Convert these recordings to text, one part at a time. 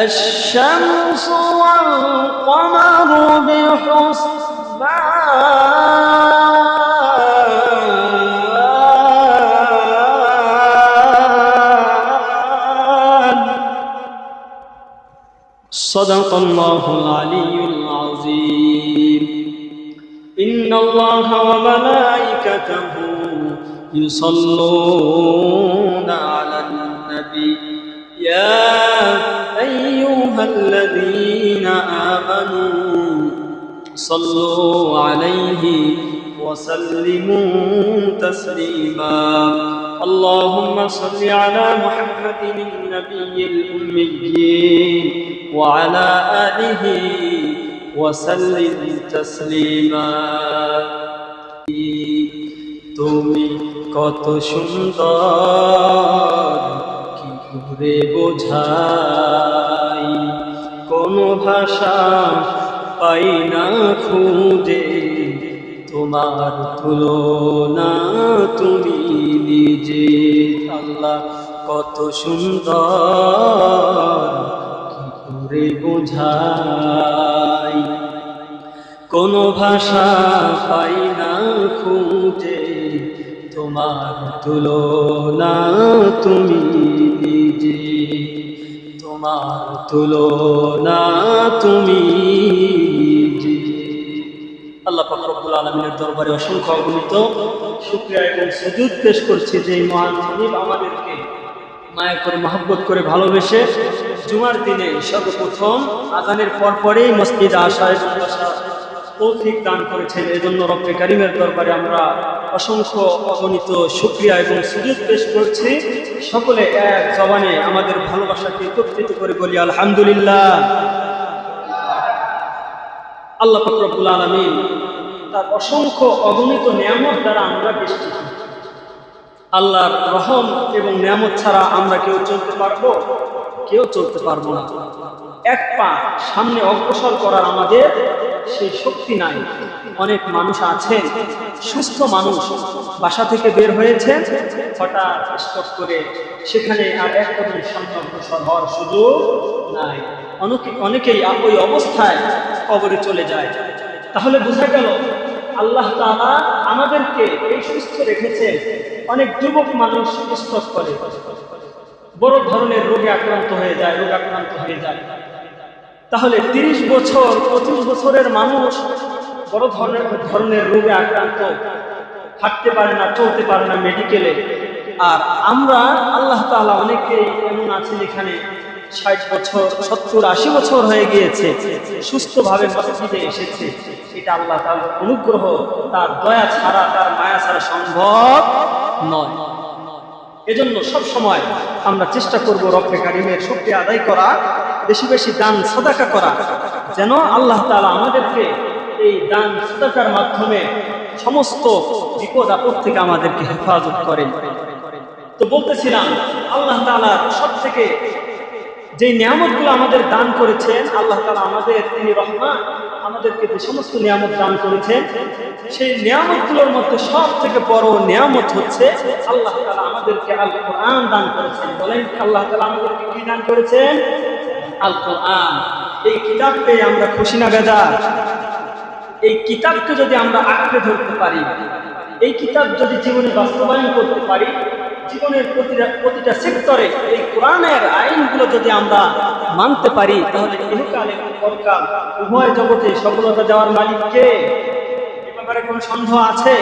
الشمس والقمر بحسبان صدق الله العلي العظيم إن الله وملائكته يصلون على النبي يا أيها الذين آمنوا صلوا عليه وسلموا تسليما اللهم صل على محمد النبي الأمي وعلى آله وسلم تسليما তুমি কত সুন্দর কি করে বোঝাই কোনো ভাষা পাই না খুঁজে তোমার তুলনা তুমি নিজে আল্লাহ কত সুন্দর কি করে বোঝাই কোনো ভাষা পাই না খুঁজে তোমার তুলনা তুমি নিজে তোমার তুলনা তুমি নিজে আল্লাহ পাক রব্বুল আলামিনের দরবারে অসংখ্য অগণিত শুকরিয়া এবং সুজুদ পেশ করছি যে মহান হাবিব আমাদেরকে মায়া করে মহব্বত করে ভালোবেসে জুমার দিনে সর্বপ্রথম আযানের পরপরেই মসজিদে আসার তৌফিক দান করেছেন। এজন্য রব্বে কারীমের দরবারে আমরা অসংখ্য অগণিত শুকরিয়া এবং সুজুদ পেশ করছি। সকলে এক জবানে আমাদের ভালোবাসাকে একত্রিত করে বলি আলহামদুলিল্লাহ। আল্লাহ পাক রব্বুল আলামিন তার অসংখ্য অগণিত নিয়ামত দ্বারা আমরা বেষ্টিত। আল্লাহর রহম এবং নিয়ামত ছাড়া আমরা কেউ চলতে পারবো? কেউ চলতে পারবো না। এক পা সামনে অগ্রসর করার আমাদের সেই শক্তি নাই। অনেক মানুষ আছেন, সুস্থ মানুষ, বাসা থেকে বের হয়েছে, হঠাৎ স্টপ করে সেখানে আর এক কদম সামনে অগ্রসর হওয়ার সুযোগ নাই। অনেকেই ওই অবস্থায় কবরে চলে যায়। তাহলে বোঝা গেল আল্লাহ তাআলা আমাদেরকে এই সুস্থ রেখেছেন। অনেক যুবক মানুষ স্টপ করে, বড় ধরনের রোগে আক্রান্ত হয়ে যায়, তাহলে 30 বছর 25 বছরের মানুষ বড় ধরনের রোগে আক্রান্ত, হাঁটতে পারে না, চলতে পারে না মেডিকেলে। আর আমরা আল্লাহ তাআলা অনেকেই এমন আছেন এখানে 60 বছর 70 80 বছর হয়ে গিয়েছে, সুস্থভাবে মসজিদে এসেছে। এটা আল্লাহ তাআলার অনুগ্রহ, তার দয়া ছাড়া, তার মায়া ছাড়া সম্ভব নয়। এজন্য সব সময় আমরা চেষ্টা করব রব্বে কারীমের শুকরিয়া আদায় করা, বেশি বেশি দান সাদাকা করা, যেন আল্লাহ তাআলা আমাদেরকে এই দান সাদাকার মাধ্যমে সমস্ত বিপদ আপদ থেকে আমাদেরকে হেফাজত করেন। তো বলতেছিলাম আল্লাহ তাআলা সবথেকে যে নিয়ামতগুলো আমাদের দান করেছেন, আল্লাহ তাআলা আমাদের তিনি রহমান, আমাদেরকে যে সমস্ত নিয়ামত দান করেছেন, সেই নিয়ামতগুলোর মধ্যে সবথেকে বড় নিয়ামত হচ্ছে আল্লাহ তাআলা আমাদেরকে আল কোরআন দান করেছেন। বলেন আল্লাহ তাআলা আমাদেরকে কি দান করেছেন? আল কোরআন। এই কিতাব পেয়ে আমরা খুশি না বেজার? এই কিতাবকে যদি আমরা আঁকড়ে ধরতে পারি, এই কিতাব যদি জীবনে বাস্তবায়ন করতে পারি, জীবনের প্রতিটা সেক্টরে এই কোরআনের আইনগুলো যদি আমরা মানতে পারি, তাহলে ইহকাল এবং পরকাল উভয় জগতে সফলতা দেওয়ার মালিক কে? এ ব্যাপারে কোনো সন্দেহ আছে?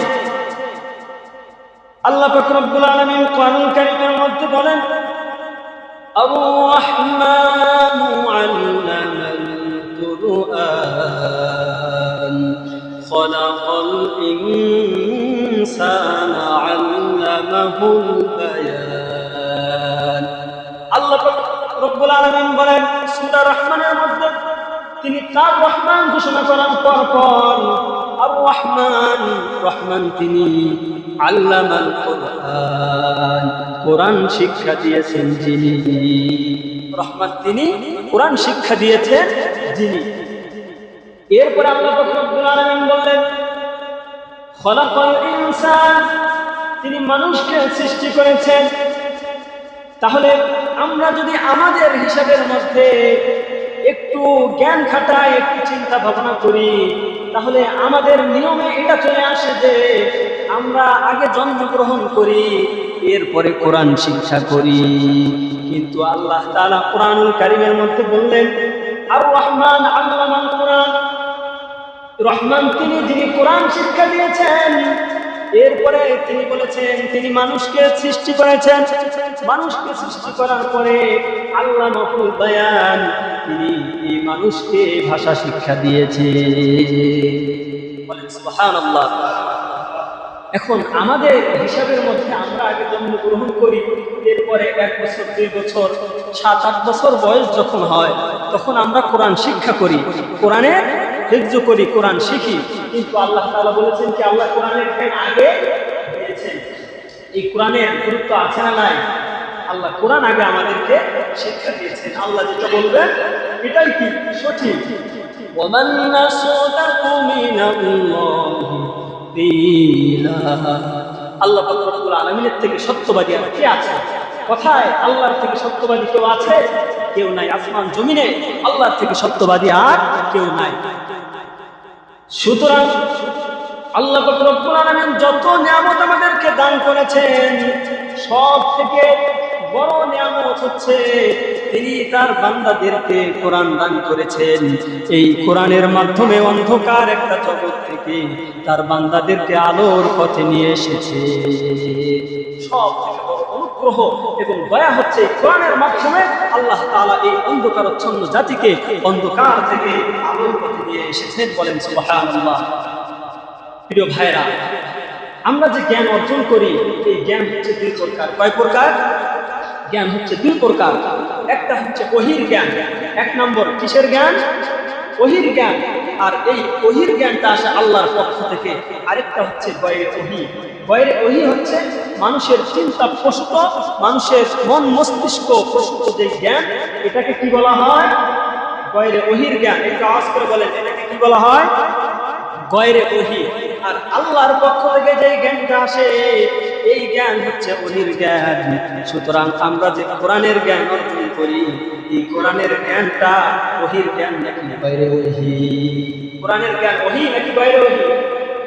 আল্লাহ পাক রব্বুল আলামিন কোরআনুল কারীমের মধ্যে বলেন, আর-রাহমানু আল্লামাল কুরআন খালাকাল ইনসানা আল্লামাহুল বায়ান। আল্লাহ পাক রব্বুল আলামিন বলেন সূরা রহমানের মধ্যে তিনি তার রহমান ঘোষণা করার পর আর-রাহমান, রহমান তিনি আল্লামাল কুরআন, কোরআন শিক্ষা দিয়েছেন যিনি। রহমান তিনি, কোরআন শিক্ষা দিয়েছেন যিনি। এরপরে আল্লাহ পাক রব্বুল আলামিন বললেন খলাকাল ইনসান, তিনি মানুষকে সৃষ্টি করেছেন। তাহলে আমরা যদি আমাদের হিসাবের মধ্যে একটু জ্ঞান খাটাই, একটু চিন্তা ভাবনা করি, তাহলে আমাদের নিয়মে এটা চলে আসে যে আমরা আগে জন্মগ্রহণ করি, এরপরে কোরআন শিক্ষা করি। কিন্তু আল্লাহ তাআলা কোরআনুল কারীমের মধ্যে বললেন, আর রহমান আল্লামাল কোরআন, রহমান যিনি কোরআন শিক্ষা দিয়েছেন। এরপরে তিনি বলেছেন তিনি মানুষকে সৃষ্টি করেছেন, মানুষকে সৃষ্টি করার পরে আল্লামাহুল বায়ান, তিনি এই মানুষকে ভাষা শিক্ষা দিয়েছে। বলেন সুবহানাল্লাহ। এখন আমাদের হিসাবের মধ্যে আমরা আগে জন্মগ্রহণ করি, এরপরে 1 বছর 2 বছর 7-8 বছর বয়স যখন হয় তখন আমরা কোরআন শিক্ষা করি, কোরআনের হিফজ করি, কোরআন শিখি। কিন্তু আল্লাহ তাআলা বলেছেন কি আল্লাহ কোরআনের জ্ঞান আগে দিয়েছেন। এই কোরআনের গুরুত্ব আছে না নাই? আল্লাহ কোরআন আগে আমাদেরকে শিক্ষা দিয়েছেন। আল্লাহ যেটা বলবেন এটাই কি সঠিক। ওয়ামান নাসদাকু মিনাল্লাহি কিলা, আল্লাহ পাক রব্বুল আলামিনের থেকে সত্যবাদী আর কে আছে? কোথায় আল্লাহর থেকে সত্যবাদী কেউ আছে? কেউ নাই। আসমান জমিনে আল্লাহর থেকে সত্যবাদী আর কেউ নাই। সুতরাং আল্লাহ পাক রব্বুল আলামিন যত নিয়ামত আমাদেরকে দান করেছেন, সব থেকে বড় নিয়ামত হচ্ছে তিনি তার বান্দাদেরকে কোরআন দান করেছেন। এই কোরআনের মাধ্যমে অন্ধকার একটা জগৎ থেকে তার বান্দাদেরকে আলোর পথে নিয়ে এসেছে। সব থেকে বড় অনুগ্রহ এবং দয়া হচ্ছে কোরআনের মাধ্যমে আল্লাহ তাআলা এই অন্ধকারচ্ছন্ন জাতিকে অন্ধকার থেকে আলোর পথে নিয়ে এসেছেন। বলেন সুবহানাল্লাহ। প্রিয় ভাইরা, আমরা যে জ্ঞান অর্জন করি এই জ্ঞান হচ্ছে 2 প্রকার। কয় প্রকার? জ্ঞান হচ্ছে 2 প্রকার। একটা হচ্ছে ওহীর জ্ঞান। 1 নম্বর কিসের জ্ঞান? ওহীর জ্ঞান। আর এই ওহীর জ্ঞানটা আসে আল্লাহর পক্ষ থেকে। আরেকটা হচ্ছে গয়রে ওহী। গয়রে ওহী হচ্ছে মানুষের চিন্তা প্রসূত, মানুষের মন মস্তিষ্ক প্রসূত যে জ্ঞান, এটাকে কি বলা হয়? গয়রে ওহীর জ্ঞান। একটু আওয়াজ করে বলেন, এটাকে কি বলা হয়? গয়রে ওহী। আর আল্লাহর পক্ষ থেকে যে জ্ঞানটা আসে এই জ্ঞান হচ্ছে ওহীর জ্ঞান। সুতরাং আমরা যে কোরআনের জ্ঞান অর্জন করি, এই কোরআনের জ্ঞানটা ওহীর জ্ঞান নাকি গয়রে ওহী? কোরআনের জ্ঞান ওহী নাকি গয়রে ওহী?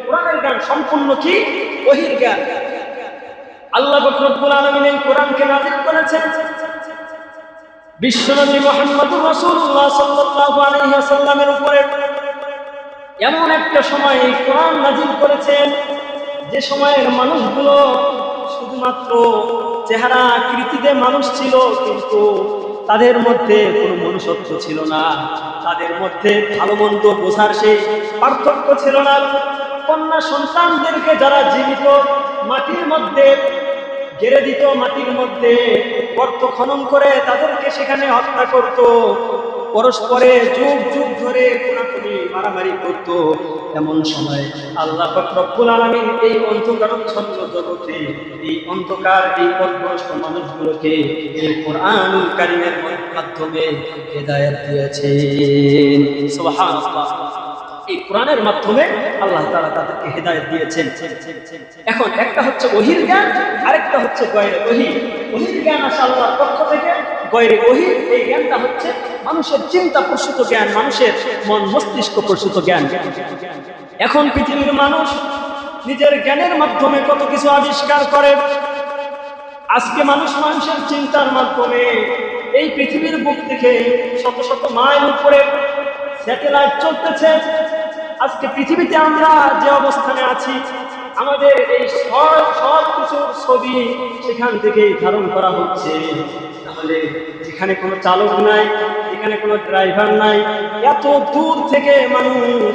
কোরআনের জ্ঞান সম্পূর্ণ কি ওহীর জ্ঞান। আল্লাহ পাক রব্বুল আলামিন এই কোরআনকে নাযিল করেছেন বিশ্বনবী মুহাম্মদুর রাসূলুল্লাহ সাল্লাল্লাহু আলাইহি ওয়াসাল্লামের উপরে। এমন একটা সময় এই কোরআন নাযিল করেছেন যে সময়ের মানুষগুলো শুধুমাত্র চেহারা আকৃতিতে মানুষ ছিল, কিন্তু তাদের মধ্যে কোনো মনুষ্যত্ব ছিল না, তাদের মধ্যে ভালো মন্দ বোঝার সেই পার্থক্য ছিল না। কন্যা সন্তানদেরকে যারা জীবিত মাটির মধ্যে গেড়ে দিত, মাটির মধ্যে গর্ত খনন করে তাদেরকে সেখানে হত্যা করত, পরস্পরে যুগ যুগ ধরে কোনাকুনি মারামারি করত। এমন সময় আল্লাহ পাক রব্বুল আলামিন এই অন্ধকারচ্ছন্ন জগতে এই অন্ধকার এই পথভ্রষ্ট মানুষগুলোকে এই কোরআনুল কারীমের মাধ্যমে হেদায়েত দিয়েছেন। সুবহানাল্লাহ। এই কোরআনের মাধ্যমে আল্লাহ তাআলা তাদেরকে হেদায়েত দিয়েছেন। এখন একটা হচ্ছে ওহীর জ্ঞান, আরেকটা হচ্ছে গয়রে ওহী। ওহীর জ্ঞান আসে আল্লাহর পক্ষ থেকে, গয়রে ওহী এই জ্ঞানটা হচ্ছে মানুষের চিন্তা প্রসূত জ্ঞান, মানুষের মন মস্তিষ্ক প্রসূত জ্ঞান। এখন পৃথিবীর মানুষ নিজের জ্ঞানের মাধ্যমে কত কিছু আবিষ্কার করে। আজকে মানুষের চিন্তার মাধ্যমে এই পৃথিবীর বুক থেকে শত শত মাইল উপরে স্যাটেলাইট চলতেছে। আজকে পৃথিবীতে আমরা যে অবস্থানে আছি, আমাদের এই সব কিছুর ছবি সেখান থেকে ধারণ করা হচ্ছে। তাহলে যেখানে কোনো চালক নাই, যেখানে কোনো ড্রাইভার নাই, এত দূর থেকে মানুষ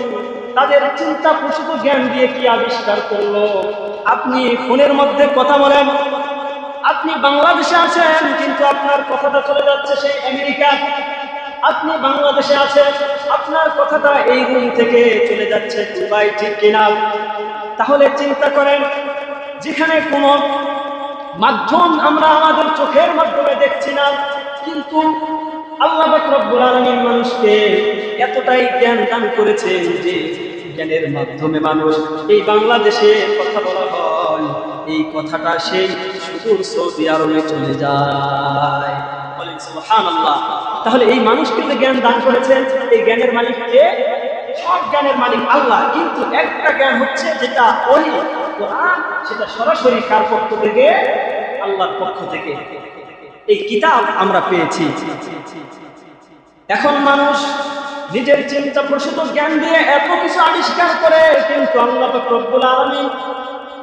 তাদের চিন্তা প্রসূত জ্ঞান দিয়ে কি আবিষ্কার করলো। আপনি ফোনের মধ্যে কথা বলেন, আপনি বাংলাদেশে আছেন কিন্তু আপনার কথাটা চলে যাচ্ছে সেই আমেরিকা। আপনি বাংলাদেশে আছেন, আপনার কথাটা এই রুম থেকে চলে যাচ্ছে দুবাই, ঠিক কিনা? তাহলে চিন্তা করেন, যেখানে কোনো মাধ্যম আমরা আমাদের চোখের মাধ্যমে দেখছি না, কিন্তু আল্লাহ পাক রব্বুল আলামিন মানুষকে এতটাই জ্ঞান দান করেছেন যে জ্ঞানের মাধ্যমে মানুষ এই বাংলাদেশে কথা বলা হয়, এই কথাটা সেই শুধু দূর সৌদি আরবে চলে যায়। বলেন সুবহানাল্লাহ। তাহলে এই মানুষকে যে জ্ঞান দান করেছেন, এই জ্ঞানের মালিক কে? সব জ্ঞানের মালিক আল্লাহ। কিন্তু একটা জ্ঞান হচ্ছে যেটা ওহী কোরআন, সেটা সরাসরি কার পক্ষ থেকে? আল্লাহর পক্ষ থেকে। এই কিতাব আমরা পেয়েছি। এখন মানুষ নিজের চিন্তা প্রসূত জ্ঞান দিয়ে এত কিছু আবিষ্কার করে, কিন্তু আল্লাহ পাক রব্বুল আলামিন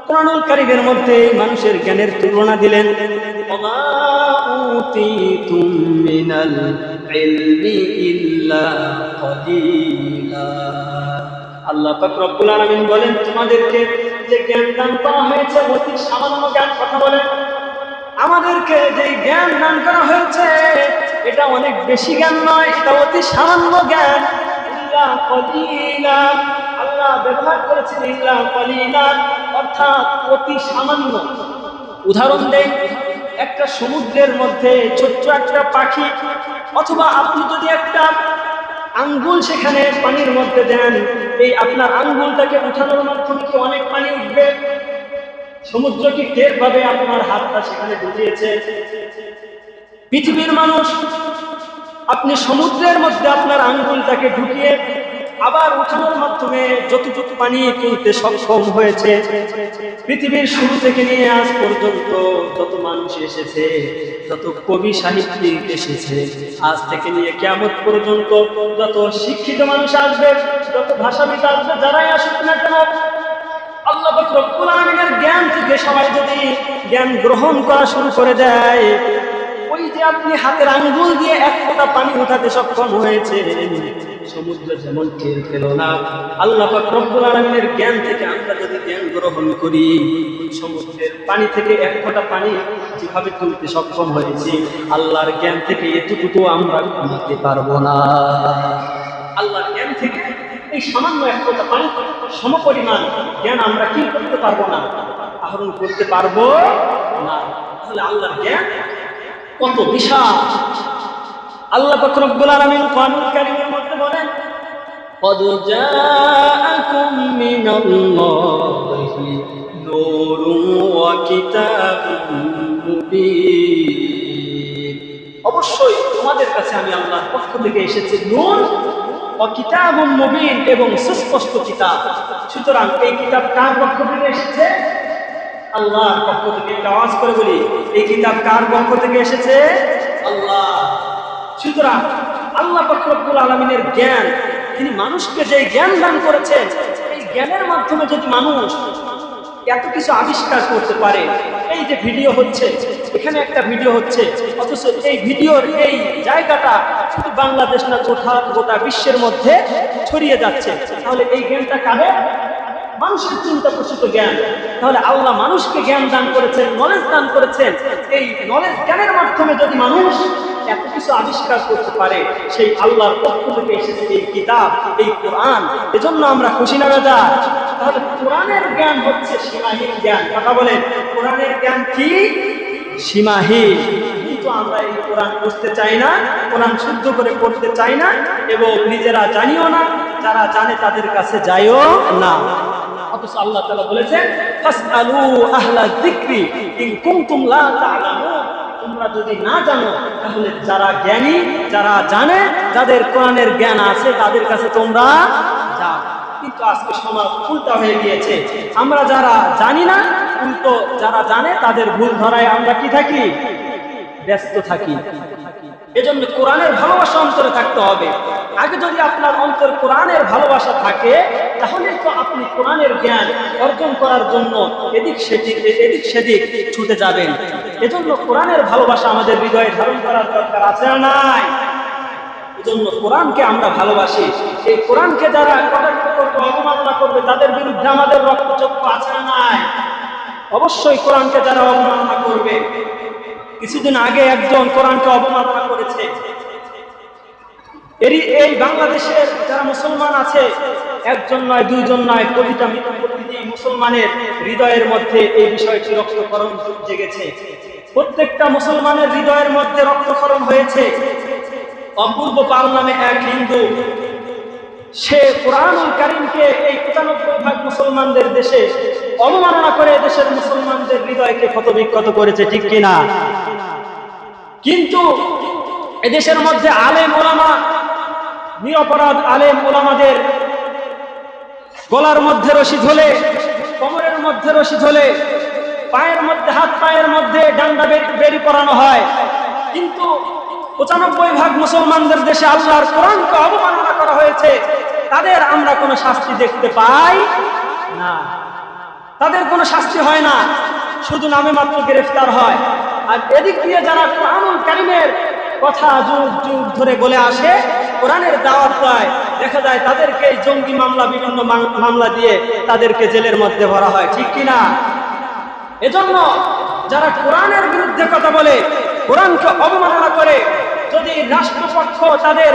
কোরআনুল কারীমের মধ্যে মানুষের জ্ঞানের তুলনা দিলেন, ওমা উতীতুম মিনাল ইলমি ইল্লা কলিলা। আল্লাহ পাক রব্বুল আলামিন বলেন, তোমাদেরকে যে জ্ঞান দান করা হয়েছে অতি সামান্য জ্ঞান। কথা বলেন, আমাদেরকে যে জ্ঞান দান করা হয়েছে এটা অনেক বেশি জ্ঞান নয়, এটা অতি সামান্য জ্ঞান। ইল্লা কলিলা, আল্লাহ ব্যবহার করেছেন ইল্লা কলিলা, অর্থাৎ অতি সামান্য। উদাহরণ দেই, একটা সমুদ্রের মধ্যে ছোট্ট একটা পাখি, অথবা আপনি যদি একটা আঙ্গুল সেখানে পানির মধ্যে দেন, এই আপনার আঙ্গুলটাকে উঠানোর মাধ্যমে কি অনেক পানি উঠবে? সমুদ্র কি টের পাবে আপনার হাতটা সেখানে ডুবিয়েছে? পৃথিবীর মানুষ, আপনি সমুদ্রের মধ্যে আপনার আঙ্গুলটাকে ঢুকিয়ে আবার উঠানোর মাধ্যমে যতটুকু পানি তুলতে সক্ষম হয়েছে, পৃথিবীর শুরু থেকে নিয়ে আজ পর্যন্ত যত মানুষ এসেছে, যত কবি সাহিত্যিক এসেছে, আজ থেকে নিয়ে কিয়ামত পর্যন্ত যত শিক্ষিত মানুষ আসবে, যত ভাষাবিদ আসবে, যারাই আসুক না কেন, আল্লাহ পাক রব্বুল আলামিনের জ্ঞান থেকে সবাই যদি জ্ঞান গ্রহণ করা শুরু করে দেয়, ওই যে আপনি হাতের আঙ্গুল দিয়ে এক ফোঁটা পানি উঠাতে সক্ষম হয়েছে, সমুদ্র যেমন টের পেল না, আল্লাহ পাক রব্বুল আলামিনের জ্ঞান থেকে আমরা যদি জ্ঞান গ্রহণ করি, সমুদ্রের পানি থেকে এক ফোঁটা পানি যেভাবে তুলতে সক্ষম হয়েছি, আল্লাহর জ্ঞান থেকে এতটুকু আমরা নিতে পারবো না। আল্লাহর জ্ঞান থেকে এই সামান্য এক ফোঁটা পানি সমপরিমাণ জ্ঞান আমরা কি করতে পারবো না? আহরণ করতে পারবো না। তাহলে আল্লাহর জ্ঞান কত বিশাল! আল্লাহ পাক রব্বুল আলামিন কোরআনুল কারীমের মধ্যে বলেন, قد جاءكم من الله نور وكتاب مبين। অবশ্যই তোমাদের কাছে আমি আল্লাহর পক্ষ থেকে এসেছি নূর ও কিতাবুম মুবিন, এবং সুস্পষ্ট কিতাব। সুতরাং এই কিতাব কার পক্ষ থেকে এসেছে? আল্লাহর পক্ষ থেকে। আওয়াজ করে বলি, এই কিতাব কার পক্ষ থেকে এসেছে? আল্লাহ। সুতরাং আল্লাহ পাক রব্বুল আলামিনের জ্ঞান, তিনি মানুষকে যে জ্ঞান দান করেছেন, এই জ্ঞানের মাধ্যমে যদি মানুষ এত কিছু আবিষ্কার করতে পারে, এই যে ভিডিও হচ্ছে, এখানে একটা ভিডিও হচ্ছে, অথচ এই ভিডিওর এই জায়গাটা শুধু বাংলাদেশ না, গোটা বিশ্বের মধ্যে ছড়িয়ে যাচ্ছে, তাহলে এই জ্ঞানটা কাদের? মানুষের চিন্তা প্রসূত জ্ঞান। তাহলে আল্লাহ মানুষকে জ্ঞান দান করেছেন, নলেজ দান করেছেন। এই নলেজ জ্ঞানের মাধ্যমে যদি মানুষ এত কিছু আবিষ্কার করতে পারে, সেই আল্লাহর পক্ষ থেকে এসেছে এই কিতাব, এই কোরআন। এজন্য আমরা খুশি না বেজার? তাহলে কোরআনের জ্ঞান হচ্ছে সীমাহীন জ্ঞান। কথা বলেন, কোরআনের জ্ঞান কি? সীমাহীন। কিন্তু আমরা এই কোরআন বুঝতে চাই না, কোরআন শুদ্ধ করে পড়তে চাই না, এবং নিজেরা জানিও না, যারা জানে তাদের কাছে যাইও না। অথচ আল্লাহ তাআলা বলেছেন, ফাসআলু আহলা যিকরি ইন কুনতুম লা তা'লামুন। তোমরা যদি না জানো, তাহলে যারা জ্ঞানী, যারা জানে, যাদের কোরআনের জ্ঞান আছে, তাদের কাছে তোমরা যাও। কিন্তু আজকে সমাজ উল্টা হয়ে গিয়েছে। আমরা যারা জানি না, উল্টো যারা জানে তাদের ভুল ধরায় আমরা কি থাকি? ব্যস্ত থাকি। এজন্য কোরআনের ভালোবাসা অন্তরে থাকতে হবে। আগে যদি আপনার অন্তর কোরআনের ভালোবাসা থাকে, তাহলে তো আপনি কোরআনের জ্ঞান অর্জন করার জন্য এদিক সেদিক ছুটে যাবেন। এজন্য কোরআনের ভালোবাসা আমাদের হৃদয়ে ধারণ করার দরকার আছে না নাই? এজন্য কোরআনকে আমরা ভালোবাসি। এই কোরআনকে যারা কটাক্ষ করবে, অবমাননা করবে, তাদের বিরুদ্ধে আমাদের রক্তচক্ষু আছে না নাই? অবশ্যই কোরআনকে যারা অবমাননা করবে, কিছুদিন আগে একজন কোরআনকে অবমাননা করেছে। এই বাংলাদেশের যারা মুসলমান আছে, একজন নয়, দুইজন নয়, প্রতিটি মুসলমানের হৃদয়ের মধ্যে এই বিষয়টি রক্তক্ষরণ জেগেছে। প্রত্যেকটা মুসলমানের হৃদয়ের মধ্যে রক্তক্ষরণ হয়েছে। অপূর্ব পাল নামে এক হিন্দু সে কোরআনুল কারীমকে এই ৯৫% মুসলমানদের দেশে অবমাননা করে দেশের মুসলমানদের হৃদয়কে ক্ষতবিক্ষত করেছে, ঠিক কিনা? কিন্তু এদেশের মধ্যে আলেম ওলামা, নিরপরাধ আলেম ওলামাদের গলার মধ্যে রশি ঝোলে, কোমরের মধ্যে রশি ঝোলে, পায়ের মধ্যে, হাত পায়ের মধ্যে ডান্ডা বেরি করানো হয়, কিন্তু ৯৫% মুসলমানদের দেশে আল্লাহর কোরআনকে অবমাননা করা হয়েছে। তাদের আমরা কোনো শাস্তি দেখতে পাই না, তাদের কোনো শাস্তি হয় না, শুধু নামে মাত্র গ্রেফতার হয়। আর এদিক দিয়ে যারা কোরআনুল কারীমের কথা যুগ যুগ ধরে বলে আসে, কোরআনের দাওয়াত দেয়, দেখা যায় তাদেরকে জঙ্গি মামলা, বিভিন্ন মামলা দিয়ে তাদেরকে জেলের মধ্যে ভরা হয়, ঠিক কিনা? এজন্য যারা কোরআনের বিরুদ্ধে কথা বলে, কোরআনকে অবমাননা করে, যদি রাষ্ট্রপক্ষ তাদের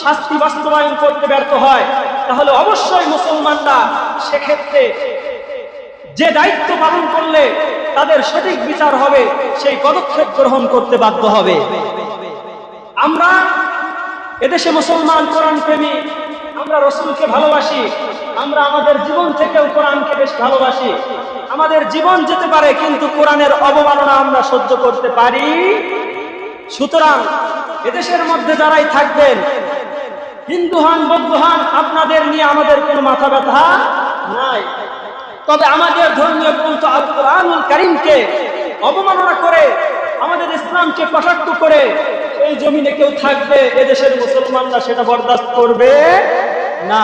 শাস্তি বাস্তবায়ন করতে ব্যর্থ হয়, তাহলে অবশ্যই মুসলমানরা সেক্ষেত্রে যে দায়িত্ব পালন করলে তাদের সঠিক বিচার হবে, সেই পদক্ষেপ গ্রহণ করতে বাধ্য হবে। আমরা এদেশে মুসলমান, কোরআন প্রেমী, আমরা রসুলকে ভালোবাসি, আমরা আমাদের জীবন থেকেও কোরআনকে বেশ ভালোবাসি। আমাদের জীবন যেতে পারে, কিন্তু কোরআনের অবমাননা আমরা সহ্য করতে পারি। সুতরাং এদেশের মধ্যে যারাই থাকবেন, হিন্দু হন, বৌদ্ধ হন, আপনাদের নিয়ে আমাদের কোনো মাথা ব্যথা নাই। তবে আমাদের ধর্মীয় গ্রন্থ আল কোরআনুল কারীমকে অবমাননা করে, আমাদের ইসলামকে কটাক্ষ করে এই জমিনে কেউ থাকবে, এদেশের মুসলমানরা সেটা বরদাস্ত করবে না,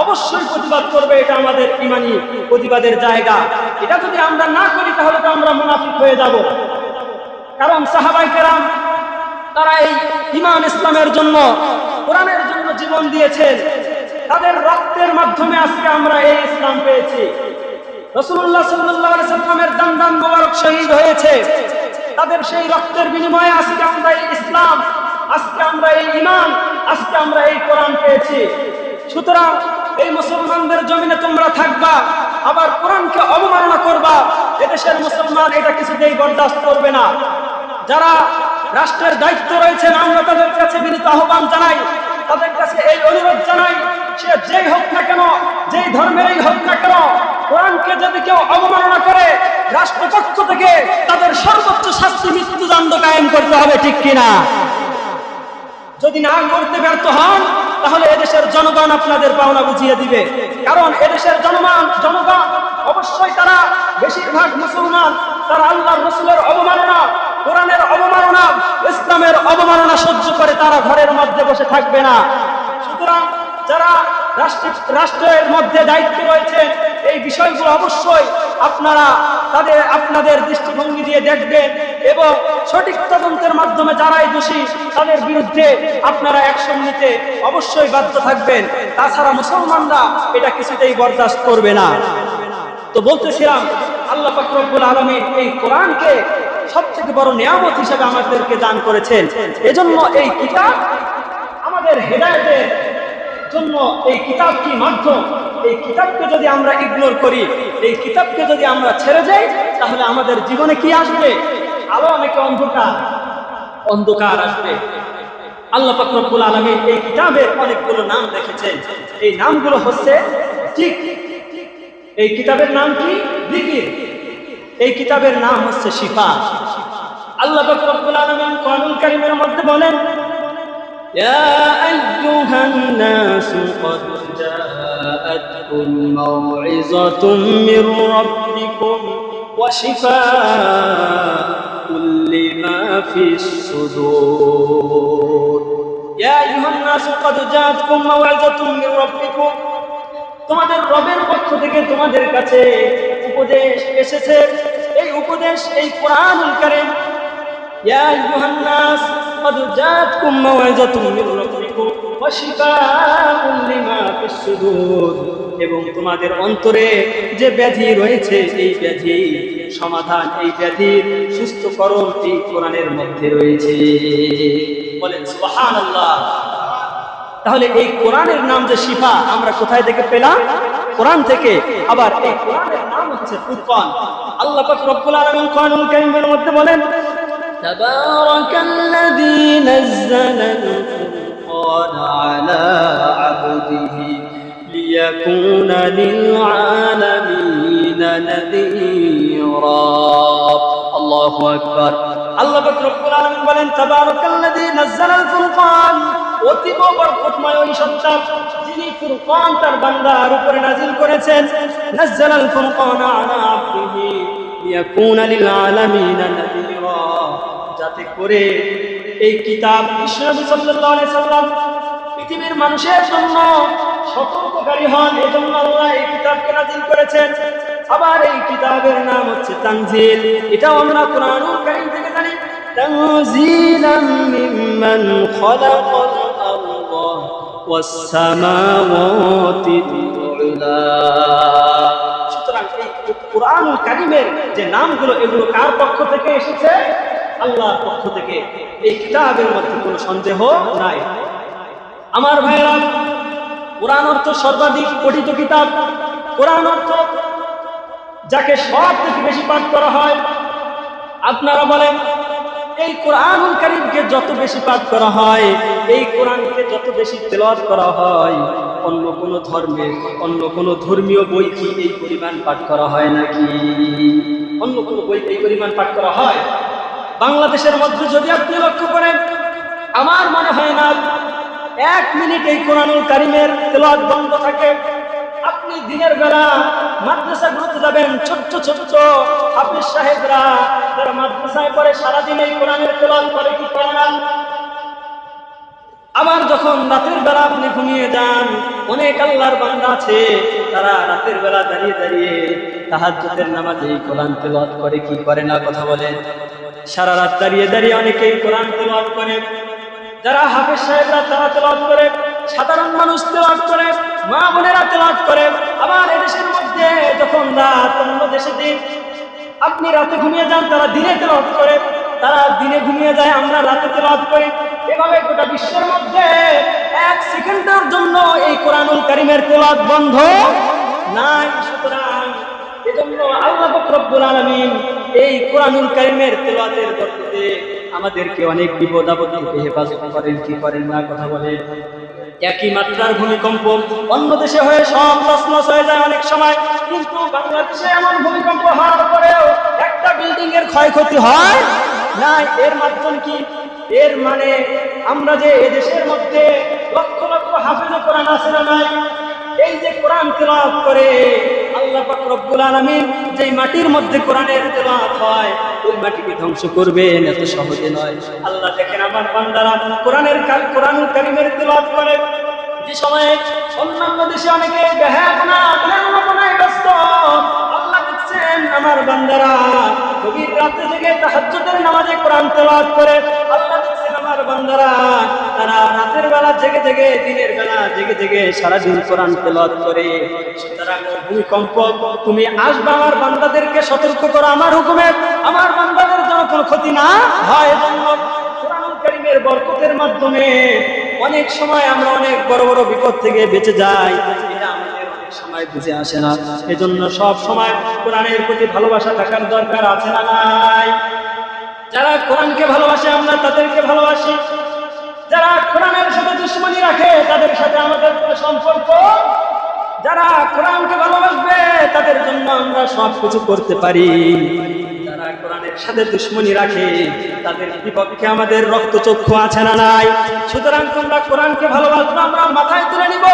অবশ্যই প্রতিবাদ করবে। এটা আমাদের ঈমানি প্রতিবাদের জায়গা। এটা যদি আমরা না করি তাহলে তো আমরা মুনাফিক হয়ে যাব। কারণ সাহাবায়ে কেরাম তারা এই ঈমান ইসলামের জন্য, কোরআনের জন্য জীবন দিয়েছেন। তাদের রক্তের মাধ্যমে আজকে আমরা এই ইসলাম পেয়েছি। রাসূলুল্লাহ সাল্লাল্লাহু আলাইহি সাল্লামের দান মোবারক শহীদ হয়েছে। তাদের সেই রক্তের বিনিময়ে আজকে আমরা এই ইসলাম, আজকে আমরা এই ঈমান, আজকে আমরা এই কোরআন পেয়েছি। সুতরাং এই মুসলমানদের জমিনে তোমরা থাকবা, আবার কোরআনকে অবমাননা করবা, এদেশের মুসলমান এটা কিছুতেই বরদাস্ত করবে না। যারা রাষ্ট্রের দায়িত্ব রয়েছেন, আমরা তাদের কাছে বিনীত আহ্বান জানাই, তাদের কাছে এই অনুরোধ জানাই, সে যেই হোক না কেন, যেই ধর্মেরই হোক না কেন, কোরআনকে যদি কেউ অবমাননা করে, রাষ্ট্রপক্ষ থেকে তাদের সর্বোচ্চ শাস্তি মৃত্যুদণ্ড কায়েম করতে হবে, ঠিক কিনা? যদি না করতে ব্যর্থ হন, তাহলে এদেশের জনগণ আপনাদের পাওনা বুঝিয়ে দিবে। কারণ এদেশের জনগণ অবশ্যই তারা বেশিরভাগ মুসলমান, তারা আল্লাহর রাসূলের অবমাননা, কোরআনের অবমাননা, ইসলামের অবমাননা সহ্য করে তারা ঘরের মধ্যে বসে থাকবে না। সুতরাং যারা রাষ্ট্রের মধ্যে দায়িত্ব রয়েছে, এই বিষয়গুলো অবশ্যই আপনারা আপনাদের দৃষ্টিভঙ্গি দিয়ে দেখবেন এবং সঠিক তদন্তের মাধ্যমে যারাই দোষী তাদের বিরুদ্ধে আপনারা অ্যাকশন নিতে অবশ্যই বাধ্য থাকবেন। তাছাড়া মুসলমানরা এটা কিছুতেই বরদাস্ত করবে না। তো বলতেছিলাম, আল্লাহ পাক রব্বুল আলামিন এই কোরআনকে সবথেকে বড় নিয়ামত হিসেবে আমাদেরকে দান করেছেন। এজন্য এই কিতাব আমাদের হেদায়েতের জন্য, এই কিতাব কি মাধ্যম। এই কিতাবকে যদি আমরা ইগনোর করি, এই কিতাবকে যদি আমরা ছেড়ে যাই, তাহলে আমাদের জীবনে কি আসবে? আলো নাকি অন্ধকার আসবে। আল্লাহ পাক রব্বুল আলামিন এই কিতাবের অনেকগুলো নাম রেখেছেন। এই নামগুলো হচ্ছে ঠিক, এই কিতাবের নাম কি? যিকির। এই কিতাবের নাম হচ্ছে শিফা। আল্লাহ পাক রব্বুল আলামিন কোরআনুল কারীমের মধ্যে বলেন, ইয়া আইয়ুহান নাসু ক্বাদ জাআতকুম মাউইযাতুম মির রাব্বিকুম ওয়া শিফাউল লিমা ফিস সুদূর। ইয়া আইয়ুহান নাসু ক্বাদ জাআতকুম মাউইযাতুম মির রাব্বিকুম, তোমাদের রবের পক্ষ থেকে তোমাদের কাছে উপদেশ এসেছে। এই উপদেশ এই কোরআনুল কারীম। ইয়া আইয়ুহান নাস ক্বাদ জাআতকুম মাউইযাতুম মির রাব্বিকুম ওয়া শিফাউল লিমা ফিস সুদূর, এবং তোমাদের অন্তরে যে ব্যাধি রয়েছে, এই ব্যাধি সমাধান, এই ব্যাধির সুস্থকরণ এই কোরআনের মধ্যে রয়েছে। বলেন সুবহানাল্লাহ। তাহলে এই কোরআনের নাম যে শিফা, আমরা কোথায় থেকে পেলাম? কোরআন থেকে। আবার এই কোরআনের নাম হচ্ছে ফুরকান। আল্লাহ পাক রব্বুল আলামিন কোরআনুল কারীমের মধ্যে বলেন, তাবারাকাল্লাযী নাযালাল ফুরকান الفرقان على عبده ليكون للعالمين نذيرا الله أكبر আল্লাহ পাক রব্বুল আলামিন বলেন তাবারাকাল্লাযী নাযালাল ফুরকান অতীব বরকতময় ওই সত্তা যিনি ফুরকান তার বান্দার উপরে নাযিল করেছেন নাযালাল ফুরকান আলা আবদিহি লিয়াকুনা লিল আলামিনা নাযীরা যাতে করে এই কিতাব বিশ্বনবী সাল্লাল্লাহু আলাইহি সাল্লাম পৃথিবীর মানুষের জন্য সতর্ককারী হন এজন্য আল্লাহ এই কিতাবকে নাযিল করেছেন আবার এই কিতাবের নাম হচ্ছে তানজিল এটাও আমরা কোরআনুল কারীম থেকে জানি তানজিলাম মিম্মান খালাকাল আরদা ওয়াস সামাওয়াতিল উলা সুতরাং এই কোরআনুল কারীমের যে নামগুলো এগুলো কার পক্ষ থেকে এসেছে আল্লাহর পক্ষ থেকে এই কিতাবের মধ্যে কোনো সন্দেহ নাই আমার ভাইরা কোরআন অর্থ সর্বাধিক পঠিত কিতাব কোরআন অর্থ যাকে সব থেকে বেশি পাঠ করা হয় আপনারা বলেন এই কোরআনুল কারীমকে যত বেশি পাঠ করা হয় এই কোরআনকে যত বেশি তেলাওয়াত করা হয় অন্য কোনো ধর্মে অন্য কোনো ধর্মীয় বই কি এই পরিমাণ পাঠ করা হয় নাকি অন্য কোনো বই এই পরিমাণ পাঠ করা হয় বাংলাদেশের মধ্যে যদি আপনি লক্ষ্য করেন আমার মনে হয় না 1 মিনিট এই কোরআনুল কারীমের তেলাওয়াত বন্ধ থাকে আপনি দিনের বেলা মাদ্রাসাগুলোতে যাবেন ছোট্ট ছোট্ট হাফেজ সাহেবরা যারা মাদ্রাসায় পড়ে সারাদিন এই কোরআনের তেলাওয়াত করে কি করে না আবার যখন রাতের বেলা আপনি ঘুমিয়ে যান অনেক আল্লাহর বান্দা আছে তারা রাতের বেলা দাঁড়িয়ে দাঁড়িয়ে তাহাজ্জুদের নামাজে এই কোরআন তেলাওয়াত করে কি করে না কথা বলেন সারা রাত দাঁড়িয়ে দাঁড়িয়ে অনেকেই কোরআন তেলাওয়াত করে যারা হাফেজ সাহেবরা তারা তেলাওয়াত করে সাধারণ মানুষ তেলাওয়াত করে মা বোনেরা তেলাওয়াত করে আবার এদেশের মধ্যে যখন রাত অন্য দেশে দিন আপনি রাতে ঘুমিয়ে যান তারা দিনে তেলাওয়াত করে তারা দিনে ঘুমিয়ে যায় আমরা রাতে তেলাওয়াত করি এভাবে গোটা বিশ্বের মধ্যে 1 সেকেন্ডের জন্য এই কোরআনুল কারীমের তেলাওয়াত বন্ধ নাই সুতরাং এজন্য আল্লাহ পাক রব্বুল আলামিন এই কোরআনুল কারীমের তেলাওয়াতের বরকতে আমাদেরকে অনেক বিপদ আপদ থেকে হেফাজত করেন কি করেন না কথা বলে একই মাত্রার ভূমিকম্প অন্য দেশে হয়ে সব তছনছ হয়ে যায় অনেক সময় কিন্তু বাংলাদেশে এমন ভূমিকম্প হওয়ার পরেও একটা বিল্ডিং এর ক্ষয়ক্ষতি হয় না এর মাধ্যম কি এর মানে আমরা যে এদেশের মধ্যে লক্ষ লক্ষ হাফেজ কোরআন আছে না নাই এই যে কোরআন তেলাওয়াত করে আল্লাহ পাক রব্বুল আলামিন যেই মাটির মধ্যে কোরআনের তেলাওয়াত হয় ওই মাটিকে ধ্বংস করবেন এত সহজে নয় আল্লাহ দেখেন আমার বান্দারা কোরআনুল কারীমের তেলাওয়াত করে যে সময়ে অন্যান্য দেশে অনেকে বেহায়াপনায় ব্যস্ত আল্লাহ দেখছেন আমার বান্দারা গভীর রাতে জেগে তাহাজ্জুদের নামাজে কোরআন তেলাওয়াত করে আল্লাহ দেখছেন আমার বান্দারা তারা রাতের বেলা জেগে জেগে দিনের বেলা জেগে জেগে সারাদিন কোরআন তেলাওয়াত করে সুতরাং ভূমিকম্প তুমি আসবা আমার বান্দাদেরকে সতর্ক করো আমার হুকুমে আমার বান্দাদের যেন কোনো ক্ষতি না হয় এজন্য কোরআনুল কারীমের বরকতের মাধ্যমে অনেক সময় আমরা অনেক বড় বড় বিপদ থেকে বেঁচে যাই এটা আমাদের অনেক সময় বুঝে আসে না এজন্য সব সময় কোরআনের প্রতি ভালোবাসা থাকার দরকার আছে না নাই যারা কোরআনকে ভালোবাসে আমরা তাদেরকে ভালোবাসি যারা কোরআনের সাথে দুশমনি রাখে তাদের সাথে আমাদের কোনো সম্পর্ক যারা কোরআনকে ভালোবাসবে তাদের জন্য আমরা সব কিছু করতে পারি যারা কোরআনের সাথে দুশমনি রাখে তাদের বিপক্ষে আমাদের রক্তচক্ষু আছে না নাই সুতরাং তোমরা কোরআনকে ভালোবাসবে আমরা মাথায় তুলে নিব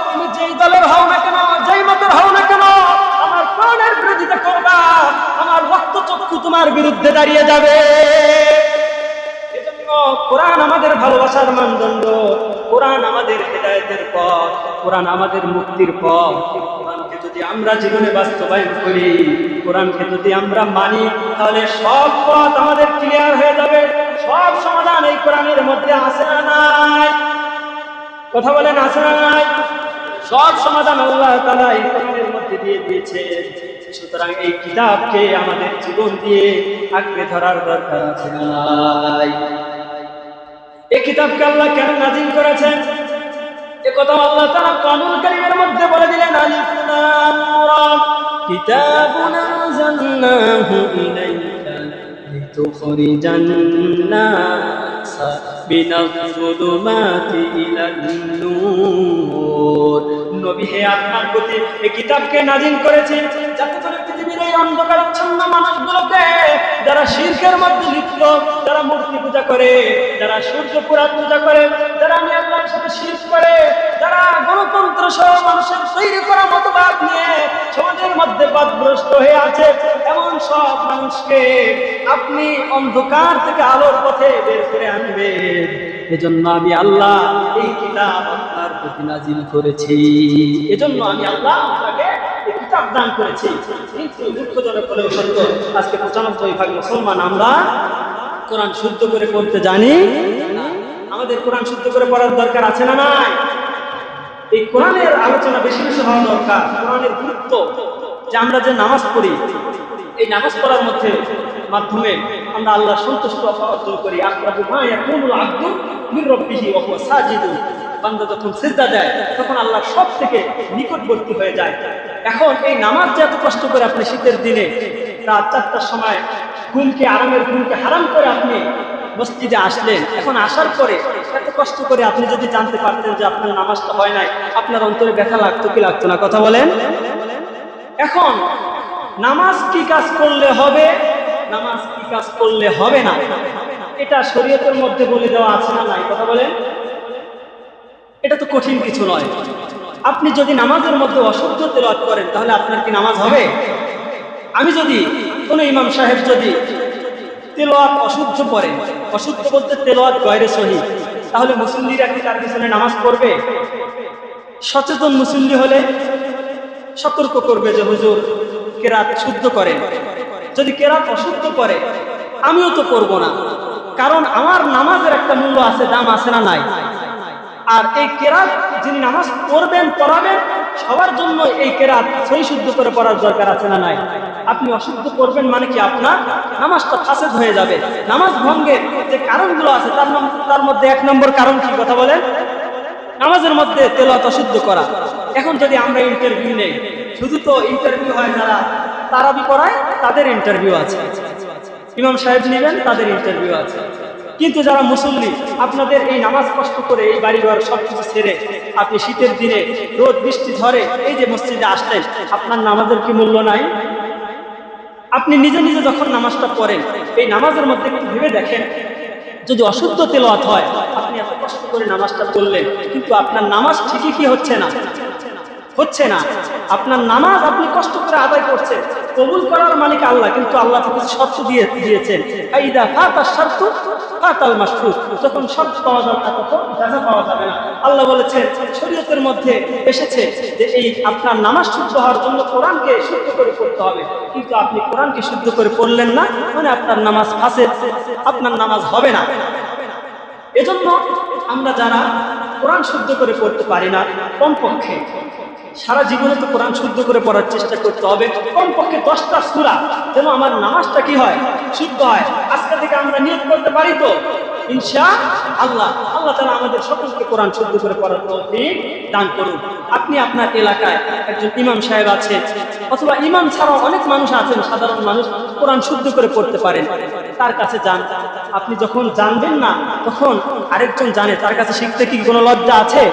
তুমি যেই দলের হও না কেন যেই মতের হও না কেন আমার কোরআনের বিরোধিতা করবা আমার রক্তচক্ষু তোমার বিরুদ্ধে দাঁড়িয়ে যাবে কোরআন আমাদের ভালোবাসার মানদণ্ড কোরআন আমাদের হেদায়েতের পথ কোরআন আমাদের মুক্তির পথ কোরআনকে যদি আমরা জীবনে বাস্তবায়ন করি কোরআনকে যদি আমরা মানি তাহলে সব পথ আমাদের ক্লিয়ার হয়ে যাবে সব সমাধান এই কোরআনের মধ্যে আছে না নাই কথা বলেন আছে না নাই সব সমাধান আল্লাহ তাআলা এই কোরআনের মধ্যে দিয়ে দিয়েছে সুতরাং এই কিতাবকে আমাদের জীবন দিয়ে আঁকড়ে ধরার দরকার আছে না নাই এই কিতাবকে আল্লাহ কেন নাযিল করেছেন এ কথা আল্লাহ তাআলা কোরআনুল কারীমের মধ্যে বলে দিলেন আলিফ লাম রা কিতাবুন আনজালনাহু ইলাইকা লিতুখরিজান নাস মিনাজ যুলুমাতি ইলান নূর। নবী হে আপনার প্রতি এই কিতাবকে নাযিল করেছি যাতে করে পৃথিবীর এই অন্ধকারাচ্ছন্ন মানুষগুলোকে, যারা শিরকের মধ্যে লিপ্ত, যারা মূর্তি পূজা করে, যারা সূর্য পুরাণ পূজা করে, যারা আমি আল্লাহর সাথে শিরক করে, যারা গণতন্ত্র সহ মানুষের তৈরি করা মতবাদ নিয়ে সমাজের মধ্যে বাদগ্রস্ত হয়ে আছে, এমন সব মানুষকে আপনি অন্ধকার থেকে আলোর পথে বের করে আনবেন। এজন্য আমি আল্লাহ এই কিতাব আপনার প্রতি নাযিল করেছি। এজন্য আমি আল্লাহ আপনাকে এই কিতাব দান করেছি। কিন্তু দুঃখজনক হলেও সত্য, আজকে 95% মুসলমান আমরা কোরআন শুদ্ধ করে পড়তে জানি না। আমাদের কোরআন শুদ্ধ করে পড়ার দরকার আছে না নাই? এই কোরআনের আলোচনা বেশি বেশি হওয়া দরকার। কোরআনের গুরুত্ব, যে আমরা যে নামাজ পড়ি, এই নামাজ পড়ার মাধ্যমে আমরা আল্লাহ সন্তুষ্ট অর্জন করি। আকরাবু মা ইয়াকুনুল আবদু মির রাব্বিহি ওয়া হুয়া সাজিদুন। বান্দা যখন সিজদা দেয় তখন আল্লাহ সব থেকে নিকটবর্তী হয়ে যায়। এখন এই নামাজ যে এত কষ্ট করে আপনি শীতের দিনে রাত 4টার সময় আরামের ঘুমকে হারাম করে আপনি মসজিদে আসলেন, এখন আসার পরে এত কষ্ট করে আপনি যদি জানতে পারতেন যে আপনার নামাজটা হয় নাই, আপনার অন্তরে ব্যথা লাগতো কি লাগতো না? কথা বলেন। এখন নামাজ কি কাজ করলে হবে, নামাজ কি কাজ করলে হবে না, এটা শরীয়তের মধ্যে বলে দেওয়া আছে না নাই? কথা বলেন। এটা তো কঠিন কিছু নয়। আপনি যদি নামাজের মধ্যে অশুদ্ধ তেলাওয়াত করেন তাহলে আপনার কি নামাজ হবে? আমি যদি কোনো ইমাম সাহেব যদি তেলাওয়াত অশুদ্ধ করেন, অশুদ্ধ বলতে তেলাওয়াত গয়রে সহিহ, তাহলে মুসল্লিরা কি তার পিছনে নামাজ পড়বে? সচেতন মুসল্লি হলে সতর্ক করবে যে হুজুর কেরাত শুদ্ধ করেন। যদি কেরাত অশুদ্ধ করে আমিও তো করব না, কারণ আমার নামাজের একটা মূল্য আছে, দাম আছে না নাই? আর এই কেরাত যিনি নামাজ পড়বেন পড়াবেন সবার জন্য এই কেরাত সহি শুদ্ধ করে পড়ার দরকার আছে না নাই? আপনি অশুদ্ধ করবেন মানে কি আপনার নামাজটা ফাসেদ হয়ে যাবে। নামাজ ভঙ্গের যে কারণগুলো আছে তার মধ্যে 1 নম্বর কারণ কি? কথা বলেন। নামাজের মধ্যে তেলাওয়াত অশুদ্ধ করা। এখন যদি আমরা ইন্টারভিউ নেই, শুধু তো ইন্টারভিউ হয় যারা তারাবি পড়ায় তাদের ইন্টারভিউ আছে, ইমাম সাহেব নেবেন তাদের ইন্টারভিউ আছে, কিন্তু যারা মুসল্লি আপনাদের এই নামাজ কষ্ট করে এই বাড়িঘর সবকিছু ছেড়ে আপনি শীতের দিনে রোদ বৃষ্টি ঝড়ে এই যে মসজিদে আসলেন, আপনার নামাজের কি মূল্য নাই? আপনি নিজে নিজে যখন নামাজটা পড়েন এই নামাজের মধ্যে একটু ভেবে দেখেন, যদি অশুদ্ধ তেলাওয়াত হয়, আপনি এত কষ্ট করে নামাজটা পড়লেন কিন্তু আপনার নামাজ ঠিকই কি হচ্ছে না? হচ্ছে না। আপনার নামাজ আপনি কষ্ট করে আদায় করছেন, কবুল করার মালিক আল্লাহ, কিন্তু আল্লাহ থেকে শর্ত দিয়েছেন আইদা ফাতা শারতু ফাতাল মাশরুত, যখন শর্ত পাওয়া যাবে না তখন জাযা পাওয়া যাবে না। আল্লাহ বলেছেন শরীয়তের মধ্যে এসেছে যে এই আপনার নামাজ শুদ্ধ হওয়ার জন্য কোরআনকে শুদ্ধ করে পড়তে হবে, কিন্তু আপনি কোরআনকে শুদ্ধ করে পড়লেন না মানে আপনার নামাজ ফাসেদ, আপনার নামাজ হবে না। এজন্য আমরা যারা কোরআন শুদ্ধ করে পড়তে পারি না, কমপক্ষে সারা জীবনে তো কোরআন শুদ্ধ করে পড়ার চেষ্টা করতে হবে, কমপক্ষে 10টা সূরা, যেন আমার নামাজটা কি হয়? শুদ্ধ হয়। আজকে থেকে আমরা নিয়ত করতে পারি তো ইনশাআল্লাহ। আল্লাহ তাআলা আমাদের সকলকে কোরআন শুদ্ধ করে পড়ার তৌফিক দান করুন। আপনি আপনার এলাকায় একজন ইমাম সাহেব আছে, অথবা ইমাম ছাড়াও অনেক মানুষ আছেন, সাধারণ মানুষ কোরআন শুদ্ধ করে পড়তে পারেন, তার কাছে যান। আপনি যখন জানবেন না তখন আরেকজন জানে, তার কাছে শিখতে কি কোনো লজ্জা আছে?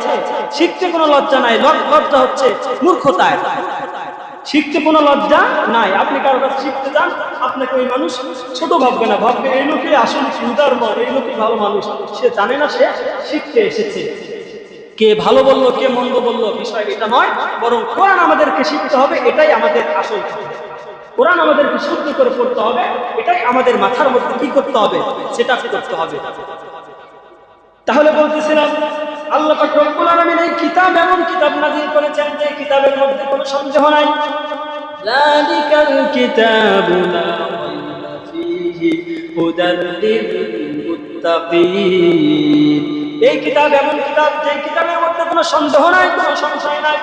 শিখতে কোনো লজ্জা নাই। লজ্জা হচ্ছে মূর্খতায়, শিখতে কোনো লজ্জা নাই। আপনি কারোর কাছে শিখতে যান, আপনাকে ওই মানুষ ছোট ভাববে না, ভাববে এই লোকই আসলে উদার মন, এই লোকই ভালো মানুষ, সে জানে না সে শিখতে এসেছে। কে ভালো বললো কে মন্দ বললো বিষয় এটা নয়, বরং কোরআন আমাদেরকে শিখতে হবে, এটাই আমাদের আসল। কোরআন আমাদেরকে শুদ্ধ করে পড়তে হবে, এটাই আমাদের মাথার মধ্যে কি করতে হবে? সেটা করতে হবে। তাহলে বলতেছিলাম আল্লাহ পাক রব্বুল আলামিন এই কিতাব এমন কিতাব নাযিল করেছেন যে কিতাবের মধ্যে কোনো সন্দেহ নাই। যালিকাল কিতাবু লা রাইবা ফীহি হুদাল লিল মুত্তাকিন। এই কিতাব এমন কিতাব যে কিতাবের মধ্যে কোনো সন্দেহ নাই, কোনো সংশয় নাই।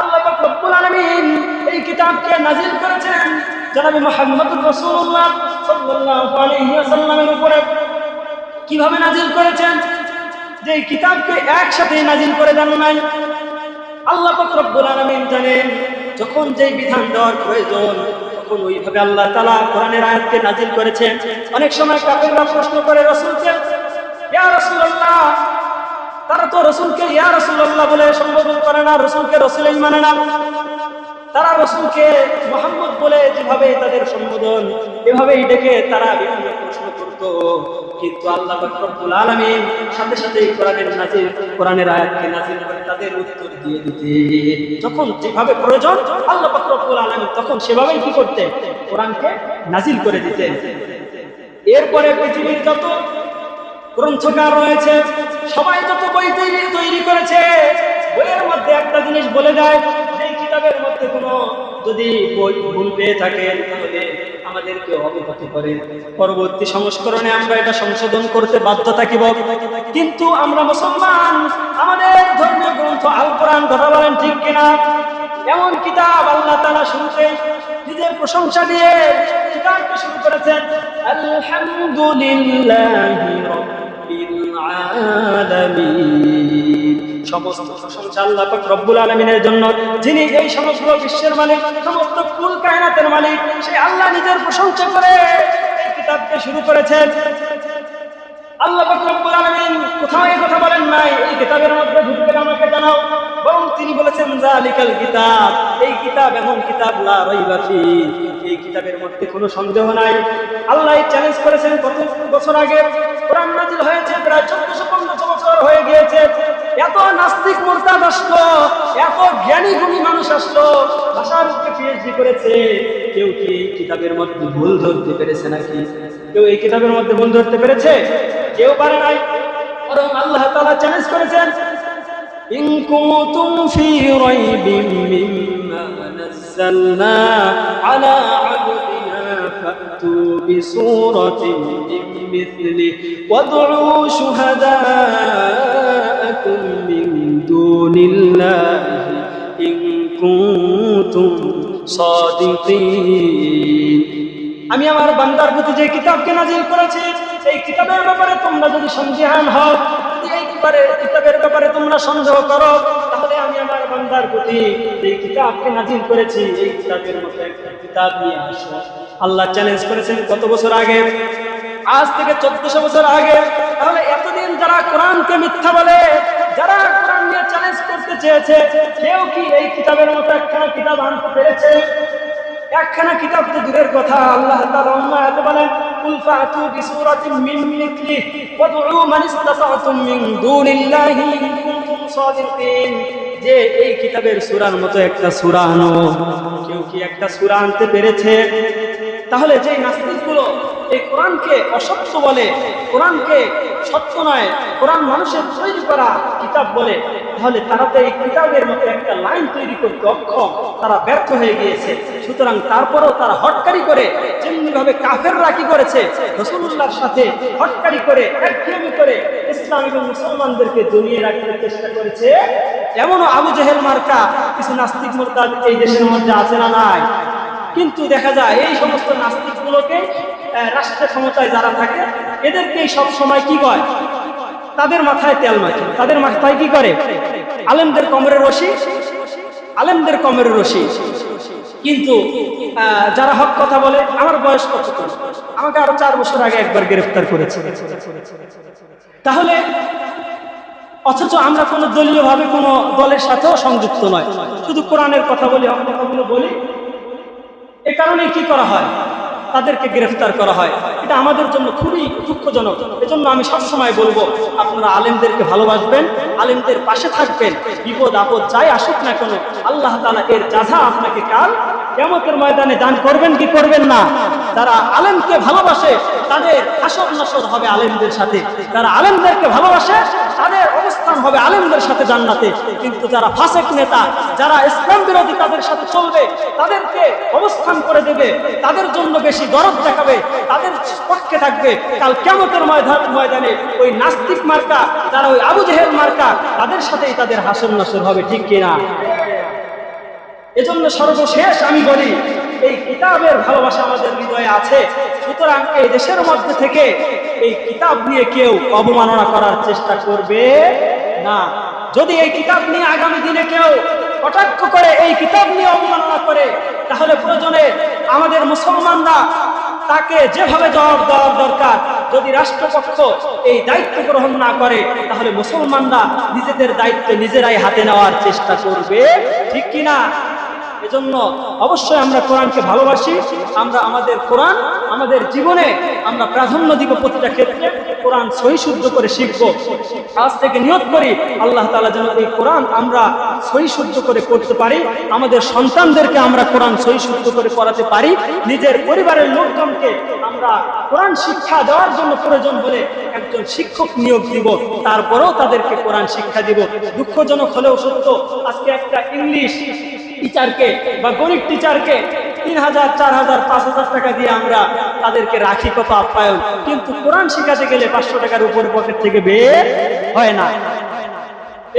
আল্লাহ পাক রব্বুল আলামিন এই কিতাবকে নাযিল করেছেন জনাবে মুহাম্মদুর রাসূলুল্লাহ সাল্লাল্লাহু আলাইহি ওয়াসাল্লামের উপরে। কিভাবে নাযিল করেছেন? যে কিতাবকে একসাথে নাযিল করে দেন নাই। আল্লাহ পাক রব্বুল আলামিন জানেন যখন যেই বিধান দেওয়ার প্রয়োজন তখন ওইভাবে আল্লাহ তাআলা কোরআনের আয়াতকে নাযিল করেছেন। অনেক সময় কাফেররা প্রশ্ন করে রাসূলকে, ইয়া রাসূলুল্লাহ, তারা তো রাসূলকে ইয়া রাসূলুল্লাহ বলে সম্বোধন করে না, রাসূলকে রাসূলই মানে না। তারা রাসূলকে মুহাম্মদ বলে যেভাবে তাদের সম্বোধন, এভাবেই ডেকে তারা বিভিন্ন প্রশ্ন করত। কিন্তু আল্লাহ পাক রব্বুল আলামিন সাথে সাথে কোরআনের আয়াতকে নাযিল করে তাদের উত্তর দিয়ে দিতে। যখন যেভাবে প্রয়োজন আল্লাহ পাক রব্বুল আলামিন তখন সেভাবেই কি করতেন? কোরআনকে নাযিল করে দিতেন। এরপরে পৃথিবীর যত গ্রন্থকার রয়েছে সবাই যত বই তৈরি করেছে, বইয়ের মধ্যে একটা জিনিস বলে যায়, যে কিতাবের মধ্যে কোনো যদি বই ভুল পেয়ে থাকেন তাহলে আমাদেরকে অবগত করেন, পরবর্তী সংস্করণে আমরা এটা সংশোধন করতে বাধ্য থাকিব। কিন্তু আমরা মুসলমান, আমাদের ধর্মীয় গ্রন্থ আল কোরআন, কথা বলেন ঠিক কিনা? এমন কিতাব আল্লাহ তাআলা শুরুতে নিজের প্রশংসা দিয়ে কিতাবকে শুরু করেছেন, আলহামদুলিল্লাহি রাব্বিল আলামিন। সমস্ত প্রশংসা আল্লাহ পাক রব্বুল আলামিনের জন্য, যিনি এই সমগ্র বিশ্বের মালিক, সমস্ত কুল কায়নাতের মালিক। সেই আল্লাহ নিজের প্রশংসা করে এই কিতাবকে শুরু করেছেন। আল্লাহ পাক রব্বুল আলামিন কোথাও এই কথা বলেন নাই এই কিতাবের মধ্যে ঢুকে আমাকে জানাও, বরং তিনি বলেছেন যালিকাল কিতাব, এই কিতাব এমন কিতাব লা রাইবা ফিহি, এই কিতাবের মধ্যে কোনো সন্দেহ নাই। আল্লাহ চ্যালেঞ্জ করেছেন কত বছর আগে, কোরআন নাযিল হয়েছে প্রায় 1400-1500 বছর হয়ে গিয়েছে। এত নাস্তিক মুরতাদ আসলো, এত জ্ঞানী গুণী মানুষ আসলো, ভাষার উপরে পিএইচডি করেছে, কেউ কি এই কিতাবের মধ্যে ভুল ধরতে পেরেছে নাকি? কেউ এই কিতাবের মধ্যে ভুল ধরতে পেরেছে? কেউ পারে নাই। বরং আল্লাহ তাআলা চ্যালেঞ্জ করেছেন, ইন কুনতুম ফি রাইবিম মিম্মা নাযালনা আলা আবদিনা ফাতু বিসূরাতিন মিন মিথলিহি ওয়াদউ শুহাদাআকুম মিন দুনিল্লাহি ইন কুনতুম সাদিকিন। আমি আমার বান্দার প্রতি যে কিতাবকে নাযিল করেছি, এই কিতাবের ব্যাপারে তোমরা যদি সন্দেহান হও, যদি এই কিতাবের ব্যাপারে তোমরা সন্দেহ করো, তাহলে আমি আমার বান্দার প্রতি এই কিতাবকে নাযিল করেছি, এই কিতাবের মতো একটা কিতাব নিয়ে আসো। আল্লাহ চ্যালেঞ্জ করেছেন কত বছর আগে? আজ থেকে 1400 বছর আগে। তাহলে এতদিন যারা কোরআনকে মিথ্যা বলে, যারা কোরআন নিয়ে চ্যালেঞ্জ করতে চেয়েছে, কেউ কি এই কিতাবের মতো একখানা কিতাব আনতে পেরেছে? একখানা কিতাব তো দূরের কথা, আল্লাহ তাআলা অন্য আয়াতে বলেন, কুল ফাতু বিসূরাতিন মিন মিথলিহি ওয়াদউ মান ইসতাতা'তুম মিন দুনিল্লাহি ইন কুনতুম সাদিকিন, যে এই কিতাবের সূরার মতো একটা সূরা আনো। কেউ কি একটা সূরা আনতে পেরেছে? তাহলে যে নাস্তিকগুলো এই কোরআনকে অসত্য বলে, কোরআনকে সত্য নয়, কোরআন মানুষের তৈরি করা কিতাব বলে, তাহলে তারা তো এই কিতাবের মতো একটা লাইন তৈরি করতে অক্ষম, তারা ব্যর্থ হয়ে গিয়েছে। সুতরাং তারপরেও তারা হটকারি করে, যেমনি ভাবে কাফেররা কি করেছে, রাসূলুল্লাহর সাথে হটকারি করে, একঘেয়েমি করে ইসলাম এবং মুসলমানদেরকে জড়িয়ে রাখতে চেষ্টা করেছে। এমনও আবু জেহেল মার্কা কিছু নাস্তিক মুরতাদ এই দেশের মধ্যে আছে না নাই? কিন্তু দেখা যায় এই সমস্ত নাস্তিকগুলোকে রাষ্ট্রের ক্ষমতায় যারা থাকে এদেরকেই সব সময় কি করে, তাদের মাথায় তেল মাখে, তাদের মাথায় কি করে, আলেমদের কোমরের রশি, আলেমদের কোমরের রশি। কিন্তু যারা হক কথা বলে, আমার বয়স কত, আমাকে আরো 4 বছর আগে একবার গ্রেফতার করেছে। তাহলে অথচ আমরা কোনো দলীয় ভাবে কোনো দলের সাথেও সংযুক্ত নয়, শুধু কোরআনের কথা বলি, হক কথাগুলো বলি। এ কারণে কি করা হয়, তাদেরকে গ্রেফতার করা হয়। এটা আমাদের জন্য খুবই দুঃখজনক। এজন্য আমি সবসময় বলবো, আপনারা আলেমদেরকে ভালোবাসবেন, আলেমদের পাশে থাকবেন, বিপদ আপদ যাই আসুক না কেন, আল্লাহ তাআলা এর যাজা আপনাকে কাল কিয়ামতের ময়দানে দান করবেন কি করবেন না? যারা আলেমকে ভালোবাসে তাদের হাসর নাসর হবে আলেমদের সাথে, যারা আলেমদেরকে ভালোবাসে তাদের অবস্থান হবে আলেমদের সাথে জান্নাতে। কিন্তু যারা ফাসেক নেতা, যারা ইসলাম বিরোধী, তাদের সাথে চলবে, তাদেরকে অবস্থান করে দেবে, তাদের জন্য বেশি দরদ দেখাবে, তাদের পক্ষে থাকবে, কাল কিয়ামতের ময়দানে ওই নাস্তিক মার্কা, যারা ওই আবু জেহেল মার্কা, তাদের সাথেই তাদের হাসর নাসর হবে, ঠিক কিনা? এজন্য সর্বশেষ আমি বলি, এই কিতাবের ভালোবাসা আমাদের হৃদয়ে আছে। সুতরাং এই দেশের মধ্যে থেকে এই কিতাব নিয়ে কেউ অবমাননা করার চেষ্টা করবে না। যদি এই কিতাব নিয়ে আগামী দিনে কেউ কটাক্ষ করে, এই কিতাব নিয়ে অবমাননা করে, তাহলে প্রয়োজনে আমাদের মুসলমানরা তাকে যেভাবে জবাব দেওয়ার দরকার, যদি রাষ্ট্রপক্ষ এই দায়িত্ব গ্রহণ না করে তাহলে মুসলমানরা নিজেদের দায়িত্ব নিজেরাই হাতে নেওয়ার চেষ্টা করবে, ঠিক কিনা? এজন্য অবশ্যই আমরা কোরআনকে ভালোবাসি, আমরা আমাদের কোরআন আমাদের জীবনে আমরা প্রাধান্য দিব, প্রতিটা ক্ষেত্রে কোরআন সহি শুদ্ধ করে শিখব। আজ থেকে নিয়ত করি আল্লাহ তাআলা যেন এই কোরআন আমরা সহি শুদ্ধ করে পড়তে পারি, আমাদের সন্তানদেরকে আমরা কোরআন সহি শুদ্ধ করে পড়াতে পারি, নিজের পরিবারের লোকজনকে আমরা কোরআন শিক্ষা দেওয়ার জন্য প্রয়োজন বলে একজন শিক্ষক নিয়োগ দিব, তারপরেও তাদেরকে কোরআন শিক্ষা দিব। দুঃখজনক হলেও সত্য, আজকে একটা ইংলিশ টিচারকে বা গণিত টিচারকে ৩,০০০, ৪,০০০, ৫,০০০ টাকা দিয়ে আমরা তাদেরকে রাখি কত আপ্যায়ন, কিন্তু কোরআন শিখাতে গেলে ৫০০ টাকার উপরে পকেট থেকে বের হয় না।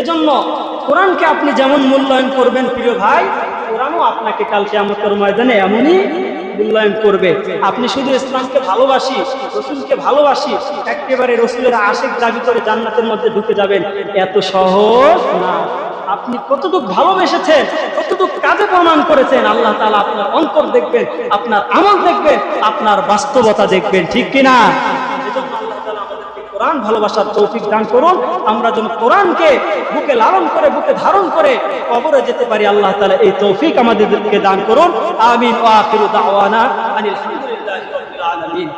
এজন্য কোরআনকে আপনি যেমন মূল্যায়ন করবেন প্রিয় ভাই, কোরআনও আপনাকে কাল কিয়ামতের ময়দানে এমনই মূল্যায়ন করবে। আপনি শুধু ইসলামকে ভালোবাসি, রসুলকে ভালোবাসি, একেবারে রসুলের আশিক দাবি করে জান্নাতের মধ্যে ঢুকে যাবেন, এত সহজ না। আপনি কতটুকু ভালোবেসেছেন, কতটুকু কাজে প্রমাণ করেছেন, আল্লাহ তাআলা আপনার অন্তর দেখবেন, আপনার আমল দেখবেন, আপনার বাস্তবতা দেখবেন, ঠিক কিনা? এজন্য আল্লাহ তাআলা আমাদেরকে কোরআন ভালোবাসার তৌফিক দান করুন, আমরা যেন কোরআনকে বুকে লালন করে বুকে ধারণ করে কবরে যেতে পারি। আল্লাহ তাআলা এই তৌফিক আমাদেরকে দান করুন। আমিন। ওয়া আখিরু দাওয়ানা আনিল হামদুলিল্লাহি রাব্বিল আলামিন।